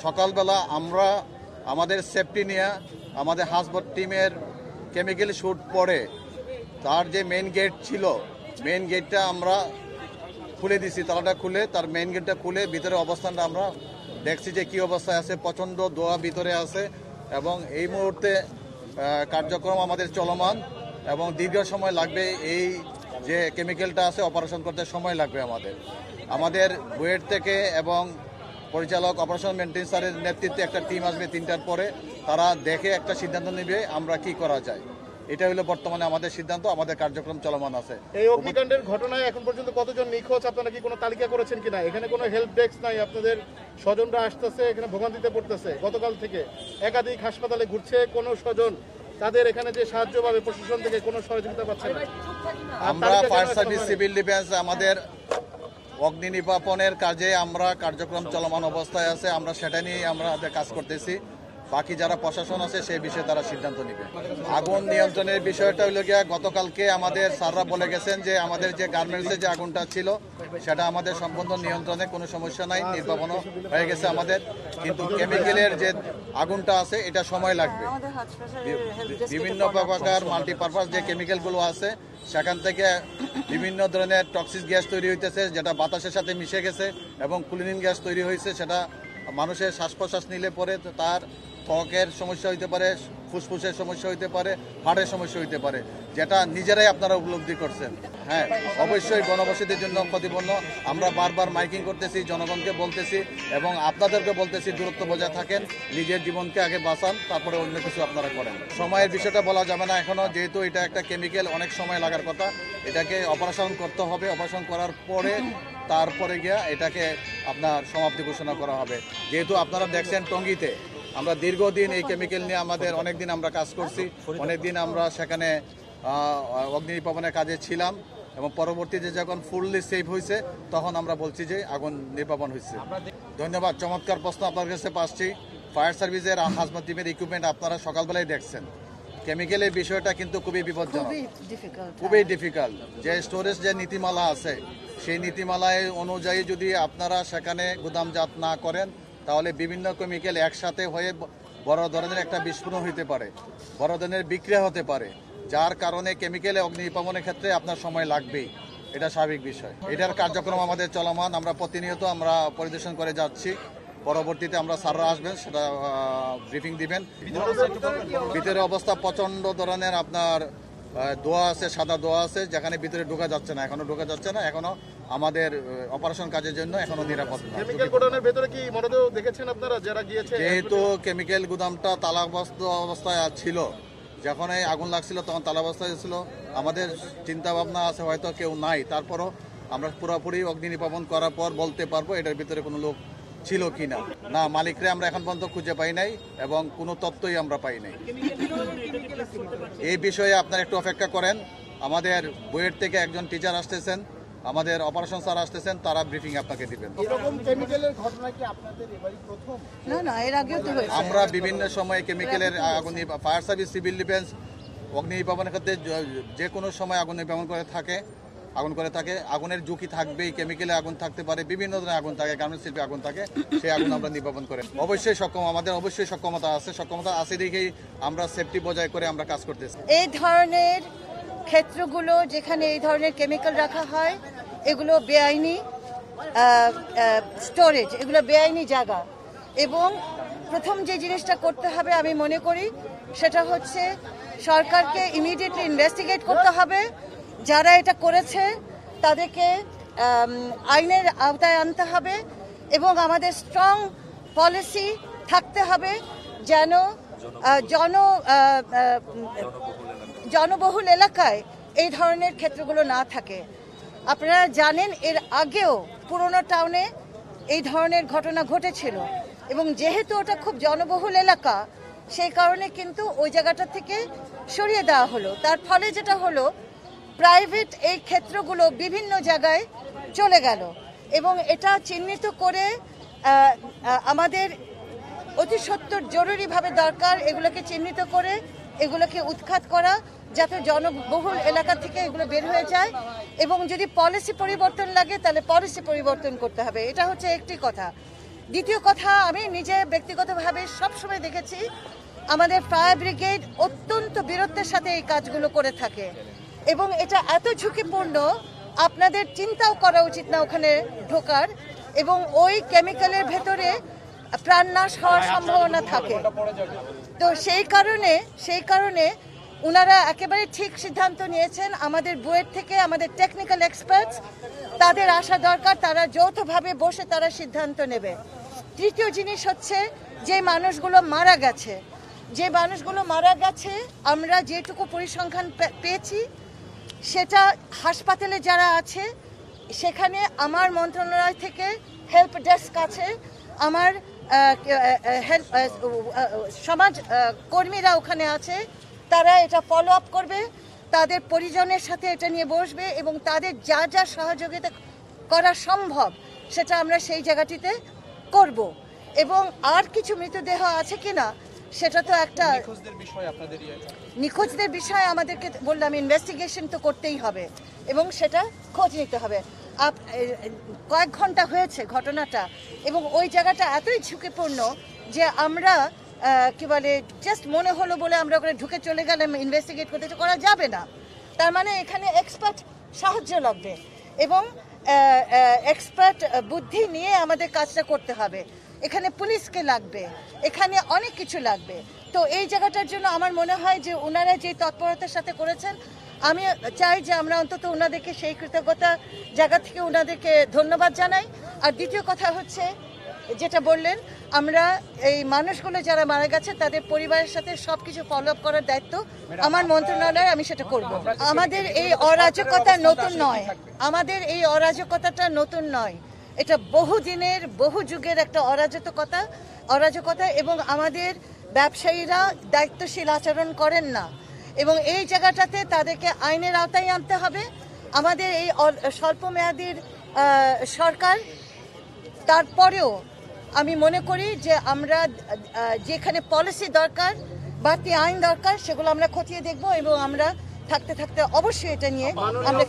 সকালবেলা আমরা আমাদের সেফটি নিয়ে আমাদের হাসপাতাল টিমের কেমিক্যাল শুট পরে তার যে মেইন গেট ছিল, মেইন গেটটা আমরা খুলে দিছি, তালাটা খুলে তার মেইন গেটটা খুলে ভিতরে অবস্থানটা আমরা দেখছি যে কী অবস্থায় আছে। প্রচণ্ড ধোঁয়া ভিতরে আছে এবং এই মুহূর্তে কার্যক্রম আমাদের চলমান এবং দীর্ঘ সময় লাগবে। এই যে কেমিক্যালটা আছে অপারেশন করতে সময় লাগবে আমাদের বুয়েট থেকে এবং পরিচালক অপারেশন মেনটেন্স স্যারের নেতৃত্বে একটা টিম আসবে 3টার পরে। তারা দেখে একটা সিদ্ধান্ত নেবে আমরা কি করা যায়। এটা হলো বর্তমানে আমাদের সিদ্ধান্ত, আমাদের কার্যক্রম চলমান আছে। এই অগ্নিকাণ্ডের ঘটনায় এখন পর্যন্ত কতজন নিখোঁজ আপনারা কি কোনো তালিকা করেছেন কিনা? এখানে কোনো হেল্প ডেস্ক নাই, আপনাদের স্বজনরা আসতেছে, এখানে ভোগান্তিতে পড়তেছে। গতকাল থেকে একাধিক হাসপাতালে ঘুরছে, কোনো স্বজন তাদের এখানে যে সাহায্য পাবে প্রশাসন থেকে কোনো সহযোগিতা পাচ্ছে না। আমরা ফায়ার সার্ভিস, সিভিল ডিফেন্স আমাদের অগ্নি নির্বাপনের কাজে আমরা কার্যক্রম চলমান অবস্থায় আছে। আমরা সেটা নিয়ে আমরা কাজ করতেছি। বাকি যারা প্রশাসন আছে সেই বিষয়ে তারা সিদ্ধান্ত নেবে। আগুন নিয়ন্ত্রণের বিষয়টা হইল গিয়া গতকালকে আমাদের স্যাররা বলে গেছেন যে আমাদের যে গার্মেন্টসে যে আগুনটা ছিল সেটা আমাদের সম্পূর্ণ নিয়ন্ত্রণে, কোনো সমস্যা নাই, নির্বাপনও হয়ে গেছে আমাদের। কিন্তু কেমিক্যালের যে আগুনটা আছে এটা সময় লাগবে। বিভিন্ন প্রকার মাল্টিপারপাস যে কেমিক্যালগুলো আছে সেখান থেকে বিভিন্ন ধরনের টক্সিক গ্যাস তৈরি হইতেছে, যেটা বাতাসের সাথে মিশে গেছে এবং ক্লিনিং গ্যাস তৈরি হয়েছে। সেটা মানুষের শ্বাস প্রশ্বাস নিলে পরে তার ত্বকের সমস্যা হইতে পারে, ফুসফুসের সমস্যা হইতে পারে, হার্টের সমস্যা হইতে পারে, যেটা নিজেরাই আপনারা উপলব্ধি করছেন। হ্যাঁ, অবশ্যই গণবসতির জন্য ক্ষতিপূর্ণ। আমরা বারবার মাইকিং করতেছি, জনগণকে বলতেছি এবং আপনাদেরকে বলতেছি দূরত্ব বজায় থাকেন, নিজের জীবনকে আগে বাঁচান, তারপরে অন্য কিছু আপনারা করেন। সময়ের বিষয়টা বলা যাবে না এখনো, যেহেতু এটা একটা কেমিক্যাল, অনেক সময় লাগার কথা। এটাকে অপারেশন করতে হবে, অপারেশন করার পরে তারপরে গিয়া এটাকে আপনার সমাপ্তি ঘোষণা করা হবে। যেহেতু আপনারা দেখছেন টঙ্গীতে আমরা দীর্ঘদিন এই কেমিক্যাল নিয়ে আমাদের অনেকদিন আমরা কাজ করছি, অনেকদিন আমরা সেখানে অগ্নি নির্বাপনের কাজে ছিলাম এবং পরবর্তীতে যখন ফুললি সেভ হয়েছে তখন আমরা বলছি যে আগুন নির্বাপন হয়েছে। ধন্যবাদ। চমৎকার প্রশ্ন আপনার কাছে পাচ্ছি। ফায়ার সার্ভিসের হাসপাতাল টিমের ইকুইপমেন্ট আপনারা সকালবেলায় দেখছেন। কেমিক্যালের বিষয়টা কিন্তু খুবই বিপজ্জনক, খুবই ডিফিকাল্ট। যে স্টোরেজ যে নীতিমালা আছে সেই নীতিমালায় অনুযায়ী যদি আপনারা সেখানে গুদামজাত না করেন তাহলে বিভিন্ন কেমিক্যাল একসাথে হয়ে বড় ধরনের একটা বিস্ফোরণ হতে পারে, বড় ধরনের বিক্রিয়া হতে পারে, যার কারণে কেমিক্যালে অগ্নি নির্বাপনের ক্ষেত্রে আপনার সময় লাগবেই। এটা স্বাভাবিক বিষয়। এটার কার্যক্রম আমাদের চলমান, আমরা প্রতিনিয়ত আমরা পরিদর্শন করে যাচ্ছি। পরবর্তীতে আমরা স্যাররা আসবেন, সেটা ব্রিফিং দিবেন। ভিতরে অবস্থা প্রচণ্ড ধরনের আপনার দোয়া আছে, সাদা দোয়া আছে, যেখানে ভিতরে ঢোকা যাচ্ছে না, এখনো ঢোকা যাচ্ছে না। এখনো আমাদের অপারেশন কাজের জন্য এখনো নিরাপদ না। কেমিক্যাল গোডাউনের ভেতরে কি মরদেহ দেখেছেন আপনারা যারা গিয়েছে? যেহেতু কেমিক্যাল গুদামটা তালাবদ্ধ অবস্থায় ছিল, যখন এই আগুন লাগছিল তখন তালাবস্থায় ছিল। আমাদের চিন্তা ভাবনা আছে হয়তো কেউ নাই, তারপরও আমরা পুরোপুরি অগ্নি নির্বাপন করার পর বলতে পারবো এটার ভিতরে কোনো লোক ছিল কিনা। না, মালিকরে আমরা এখন পর্যন্ত খুঁজে পাই নাই এবং কোনো তথ্যই আমরা পাই নাই। এই বিষয়ে আপনারা একটু অপেক্ষা করেন। আমাদের বুয়েট থেকে একজন টিচার আসতেছেন, আমাদের অপারেশন স্যার আসতেছেন, তারা ব্রিফিং আপনাকে দিবেন। আমরা বিভিন্ন সময়ে কেমিক্যালের আগুন, ফায়ার সার্ভিস, সিভিল ডিফেন্স অগ্নি নির্বাপনের ক্ষেত্রে যে কোনো সময় আগুন নির্বাপন করে থাকে। আগুনের ঝুঁকি থাকবেই, কেমিক্যালে আগুন থাকতে পারে, বিভিন্ন ধরনের আগুন থাকে, গার্মেন্টস শিল্পে আগুন থাকে, সেই আগুন আমরা নির্বাপন করেন। অবশ্যই আমাদের অবশ্যই সক্ষমতা আছে দেখেই আমরা সেফটি বজায় করে আমরা কাজ করতেছি। এই ধরনের ক্ষেত্রগুলো যেখানে এই ধরনের কেমিক্যাল রাখা হয় এগুলো বেআইনি স্টোরেজ, এগুলো বেআইনি জায়গা। এবং প্রথম যে জিনিসটা করতে হবে আমি মনে করি সেটা হচ্ছে সরকারকে ইমিডিয়েটলি ইনভেস্টিগেট করতে হবে। যারা এটা করেছে তাদেরকে আইনের আওতায় আনতে হবে এবং আমাদের স্ট্রং পলিসি থাকতে হবে যেন জনবহুল এলাকায় এই ধরনের ক্ষেত্রগুলো না থাকে। আপনারা জানেন এর আগেও পুরনো টাউনে এই ধরনের ঘটনা ঘটেছিল এবং যেহেতু ওটা খুব জনবহুল এলাকা সেই কারণে কিন্তু ওই জায়গাটা থেকে সরিয়ে দেওয়া হলো। তার ফলে যেটা হলো প্রাইভেট এই ক্ষেত্রগুলো বিভিন্ন জায়গায় চলে গেল এবং এটা চিহ্নিত করে আমাদের অতি সত্বর জরুরিভাবে দরকার এগুলোকে চিহ্নিত করে এগুলোকে উৎখাত করা, যাতে জনবহুল এলাকা থেকে এগুলো বের হয়ে যায়। এবং যদি পলিসি পরিবর্তন লাগে তাহলে পলিসি পরিবর্তন করতে হবে। এটা হচ্ছে একটি কথা। দ্বিতীয় কথা, আমি নিজে ব্যক্তিগতভাবে সবসময় দেখেছি আমাদের ফায়ার ব্রিগেড অত্যন্ত বীরত্বের সাথে এই কাজগুলো করে থাকে এবং এটা এত ঝুঁকিপূর্ণ, আপনাদের চিন্তাও করা উচিত না ওখানে ঢোকার, এবং ওই কেমিক্যালের ভেতরে প্রাণনাশ হওয়ার সম্ভাবনা থাকে। তো সেই কারণে ওনারা একেবারে ঠিক সিদ্ধান্ত নিয়েছেন। আমাদের বুয়েট থেকে আমাদের টেকনিক্যাল এক্সপার্টস তাদের আসা দরকার, তারা যৌথভাবে বসে তারা সিদ্ধান্ত নেবে। তৃতীয় জিনিস হচ্ছে যে মানুষগুলো মারা গেছে আমরা যেটুকু পরিসংখ্যান পেয়েছি সেটা হাসপাতালে যারা আছে সেখানে আমার মন্ত্রণালয় থেকে হেল্প ডেস্ক আছে, আমার সমাজ কর্মীরা ওখানে আছে, তারা এটা ফলো আপ করবে, তাদের পরিজনের সাথে এটা নিয়ে বসবে এবং তাদের যা যা সহযোগিতা করা সম্ভব সেটা আমরা সেই জায়গাটিতে করব। এবং আর কিছু মৃতদেহ আছে কিনা সেটা তো একটা নিখোঁজদের বিষয় আমাদেরকে বললাম, ইনভেস্টিগেশন তো করতেই হবে এবং সেটা খোঁজ নিতে হবে। কয়েক ঘন্টা হয়েছে ঘটনাটা এবং ওই জায়গাটা এতই ঝুঁকিপূর্ণ যে আমরা কি বলে জাস্ট মনে হলো বলে আমরা ওখানে ঢুকে চলে গেলাম ইনভেস্টিগেট করতে, করা যাবে না। তার মানে এখানে এক্সপার্ট সাহায্য লাগবে এবং এক্সপার্ট বুদ্ধি নিয়ে আমাদের কাজটা করতে হবে। এখানে পুলিশকে লাগবে, এখানে অনেক কিছু লাগবে। তো এই জায়গাটার জন্য আমার মনে হয় যে ওনারা যে তৎপরতার সাথে করেছেন, আমি চাই যে আমরা অন্তত ওনাদেরকে সেই কৃতজ্ঞতা জায়গা থেকে ওনাদেরকে ধন্যবাদ জানাই। আর দ্বিতীয় কথা হচ্ছে যেটা বললেন, আমরা এই মানুষগুলো যারা মারা গেছে তাদের পরিবারের সাথে সবকিছু ফলো আপ করার দায়িত্ব আমার মন্ত্রণালয়, আমি সেটা করব। আমাদের এই অরাজকতা নতুন নয়, এটা বহুদিনের বহু যুগের একটা অরাজকতা এবং আমাদের ব্যবসায়ীরা দায়িত্বশীল আচরণ করেন না এবং এই জায়গাটাতে তাদেরকে আইনের আওতায় আনতে হবে। আমাদের এই স্বল্পমেয়াদীর সরকার, তারপরেও আমি মনে করি যে আমরা যেখানে পলিসি দরকার, বাড়তি আইন দরকার, সেগুলো আমরা খতিয়ে দেখব এবং আমরা থাকতে অবশ্যই এটা নিয়ে আমরা